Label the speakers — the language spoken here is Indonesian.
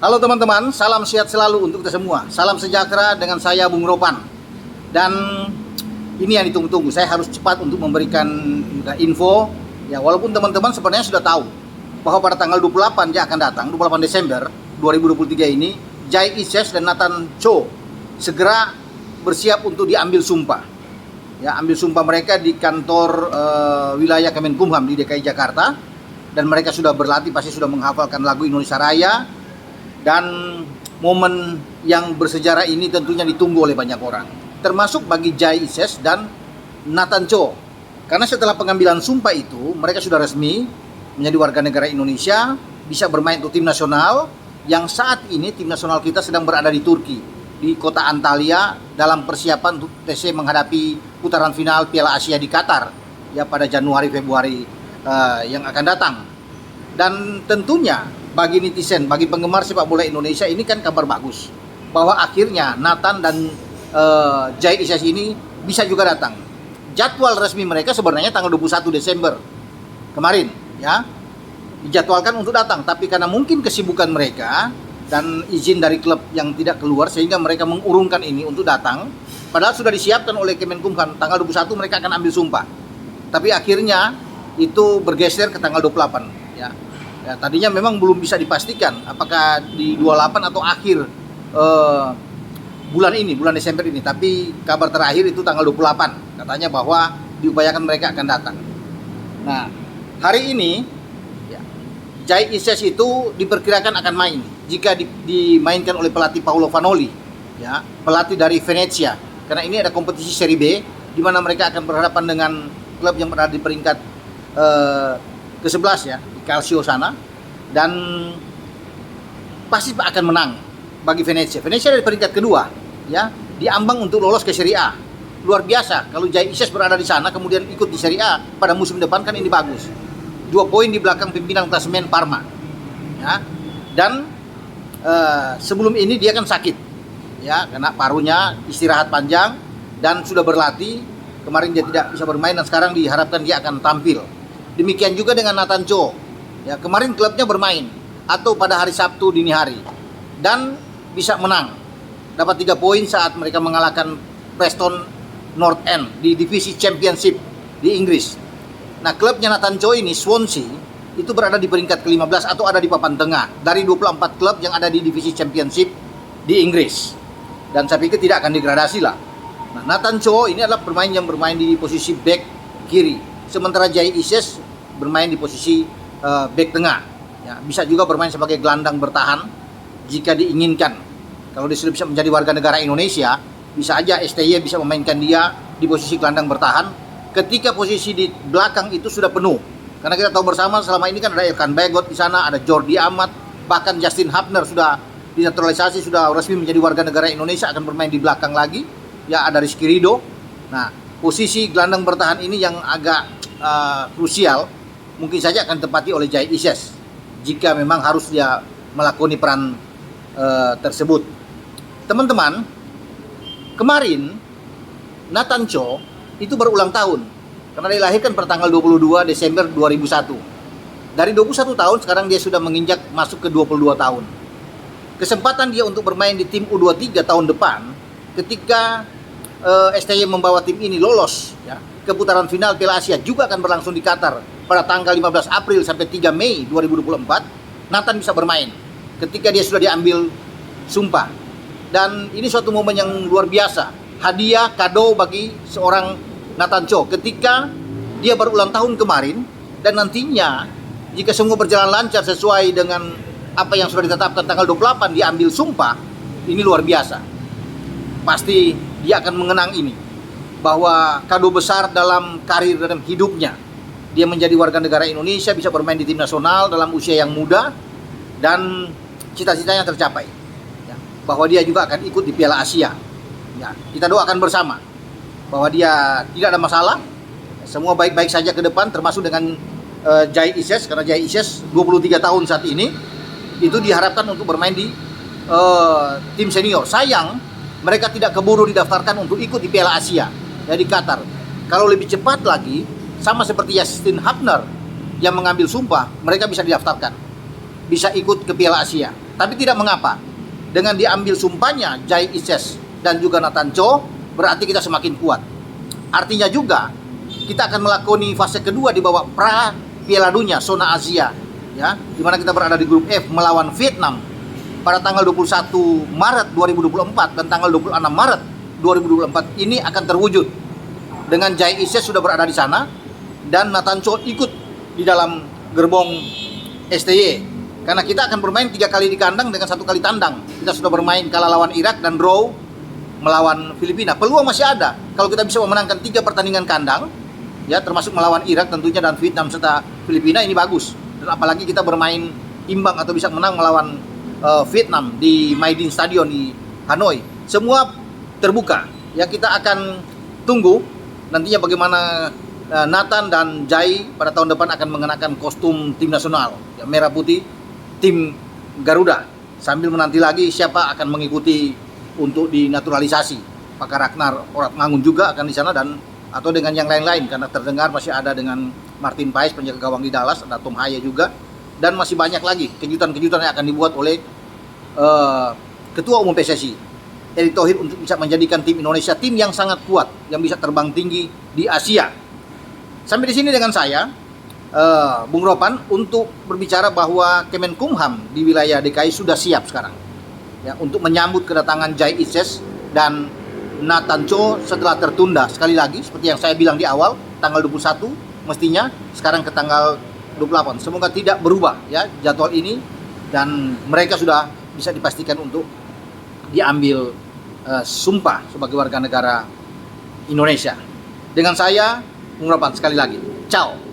Speaker 1: Halo teman-teman, salam sehat selalu untuk kita semua. Salam sejahtera dengan saya Bung Ropan. Dan ini yang ditunggu-tunggu. Saya harus cepat untuk memberikan info. Ya, walaupun teman-teman sebenarnya sudah tahu bahwa pada tanggal 28 dia akan datang, 28 Desember 2023 ini, Jai Ises dan Nathan Cho segera bersiap untuk diambil sumpah. Ya, ambil sumpah mereka di kantor wilayah Kemenkumham di DKI Jakarta. Dan mereka sudah berlatih, pasti sudah menghafalkan lagu Indonesia Raya. Dan momen yang bersejarah ini tentunya ditunggu oleh banyak orang, termasuk bagi Jai Ises dan Nathan Cho. Karena setelah pengambilan sumpah itu, mereka sudah resmi menjadi warga negara Indonesia, bisa bermain untuk tim nasional, yang saat ini tim nasional kita sedang berada di Turki, di kota Antalya, dalam persiapan untuk TC menghadapi putaran final Piala Asia di Qatar, ya pada Januari-Februari yang akan datang. Dan tentunya bagi netizen, bagi penggemar sepak bola Indonesia, ini kan kabar bagus bahwa akhirnya Nathan dan Jai Ises ini bisa juga datang. Jadwal resmi mereka sebenarnya tanggal 21 Desember kemarin, ya, dijadwalkan untuk datang, tapi karena mungkin kesibukan mereka dan izin dari klub yang tidak keluar, sehingga mereka mengurungkan ini untuk datang. Padahal sudah disiapkan oleh Kemenkumham, tanggal 21 mereka akan ambil sumpah. Tapi akhirnya itu bergeser ke tanggal 28, ya. Ya, tadinya memang belum bisa dipastikan apakah di 28 atau akhir bulan ini, bulan Desember ini. Tapi kabar terakhir itu tanggal 28. Katanya bahwa diupayakan mereka akan datang. Nah, hari ini ya, Jai Ises itu diperkirakan akan main jika dimainkan oleh pelatih Paolo Vanoli, ya, pelatih dari Venezia. Karena ini ada kompetisi Serie B di mana mereka akan berhadapan dengan klub yang berada di peringkat ke-11, ya, di Calcio sana, dan pasti akan menang bagi Venezia. Venezia dari peringkat kedua, ya, diambang untuk lolos ke Serie A. Luar biasa kalau Jai Ises berada di sana kemudian ikut di Serie A pada musim depan, kan ini bagus. 2 poin di belakang pimpinan klasemen Parma, ya. Dan sebelum ini dia kan sakit, ya, karena parunya istirahat panjang dan sudah berlatih. Kemarin dia tidak bisa bermain dan sekarang diharapkan dia akan tampil. Demikian juga dengan Nathan Cho. Ya, kemarin klubnya bermain atau pada hari Sabtu dini hari dan bisa menang. Dapat 3 poin saat mereka mengalahkan Preston North End di divisi Championship di Inggris. Nah, klubnya Nathan Cho ini, Swansea, itu berada di peringkat ke-15 atau ada di papan tengah dari 24 klub yang ada di divisi Championship di Inggris. Dan saya pikir tidak akan degradasi lah. Nah, Nathan Cho ini adalah pemain yang bermain di posisi back kiri. Sementara Jai Ises bermain di posisi back tengah, ya, bisa juga bermain sebagai gelandang bertahan jika diinginkan. Kalau dia sudah bisa menjadi warga negara Indonesia, bisa aja STY bisa memainkan dia di posisi gelandang bertahan ketika posisi di belakang itu sudah penuh. Karena kita tahu bersama selama ini kan ada Elkan Bagot di sana, ada Jordi Amat, bahkan Justin Hubner sudah dinaturalisasi, sudah resmi menjadi warga negara Indonesia, akan bermain di belakang lagi. Ya, ada Rizky Ridho. Nah, posisi gelandang bertahan ini yang agak krusial mungkin saja akan ditempati oleh Jai Ises jika memang harus dia melakoni peran tersebut. Teman-teman, kemarin Nathan Cho itu berulang tahun karena dilahirkan pada tanggal 22 Desember 2001. Dari 21 tahun sekarang dia sudah menginjak masuk ke 22 tahun. Kesempatan dia untuk bermain di tim U23 tahun depan ketika STY membawa tim ini lolos, ya, ke putaran final Piala Asia juga akan berlangsung di Qatar pada tanggal 15 April sampai 3 Mei 2024. Nathan bisa bermain ketika dia sudah diambil sumpah. Dan ini suatu momen yang luar biasa, hadiah kado bagi seorang Nathan Cho ketika dia berulang tahun kemarin. Dan nantinya jika semua berjalan lancar sesuai dengan apa yang sudah ditetapkan tanggal 28 diambil sumpah, ini luar biasa. Pasti dia akan mengenang ini, bahwa kado besar dalam karir, dalam hidupnya. Dia menjadi warga negara Indonesia, bisa bermain di tim nasional dalam usia yang muda, dan cita-citanya tercapai, ya, bahwa dia juga akan ikut di Piala Asia. Ya, kita doakan bersama bahwa dia tidak ada masalah, semua baik-baik saja ke depan, termasuk dengan Jai Ises. Karena Jai Ises 23 tahun saat ini, itu diharapkan untuk bermain di tim senior. Sayang mereka tidak keburu didaftarkan untuk ikut di Piala Asia, ya, di Qatar. Kalau lebih cepat lagi, sama seperti Justin Hubner yang mengambil sumpah, mereka bisa didaftarkan, bisa ikut ke Piala Asia. Tapi tidak mengapa. Dengan diambil sumpahnya Jai Ises dan juga Nathan Cho, berarti kita semakin kuat. Artinya juga kita akan melakoni fase kedua di babak pra Piala Dunia zona Asia, ya, di mana kita berada di grup F melawan Vietnam pada tanggal 21 Maret 2024 dan tanggal 26 Maret 2024 ini akan terwujud. Dengan Jai Ises sudah berada di sana dan Nathan Cho ikut di dalam gerbong STY. Karena kita akan bermain 3 kali di kandang dengan 1 kali tandang. Kita sudah bermain kalah lawan Irak dan draw melawan Filipina. Peluang masih ada. Kalau kita bisa memenangkan 3 pertandingan kandang, ya termasuk melawan Irak tentunya dan Vietnam serta Filipina, ini bagus. Dan apalagi kita bermain imbang atau bisa menang melawan Vietnam di Maidin Stadion di Hanoi. Semua terbuka. Ya, kita akan tunggu nantinya bagaimana Nathan dan Jai pada tahun depan akan mengenakan kostum tim nasional, ya, merah putih tim Garuda, sambil menanti lagi siapa akan mengikuti untuk dinaturalisasi. Apakah Ragnar Oratmangun juga akan di sana dan atau dengan yang lain-lain, karena terdengar masih ada dengan Martin Paes penjaga gawang di Dallas, ada Tom Haya juga, dan masih banyak lagi kejutan-kejutan yang akan dibuat oleh Ketua Umum PSSI Erick Thohir untuk bisa menjadikan tim Indonesia tim yang sangat kuat, yang bisa terbang tinggi di Asia. Sampai di sini dengan saya, Bung Ropan, untuk berbicara bahwa Kemenkumham di wilayah DKI sudah siap sekarang, ya, untuk menyambut kedatangan Jai Ises dan Nathan Cho setelah tertunda sekali lagi seperti yang saya bilang di awal, tanggal 21 mestinya, sekarang ke tanggal 28. Semoga tidak berubah ya jadwal ini dan mereka sudah bisa dipastikan untuk diambil sumpah sebagai warga negara Indonesia. Dengan saya, Bung Ropan, sekali lagi, ciao.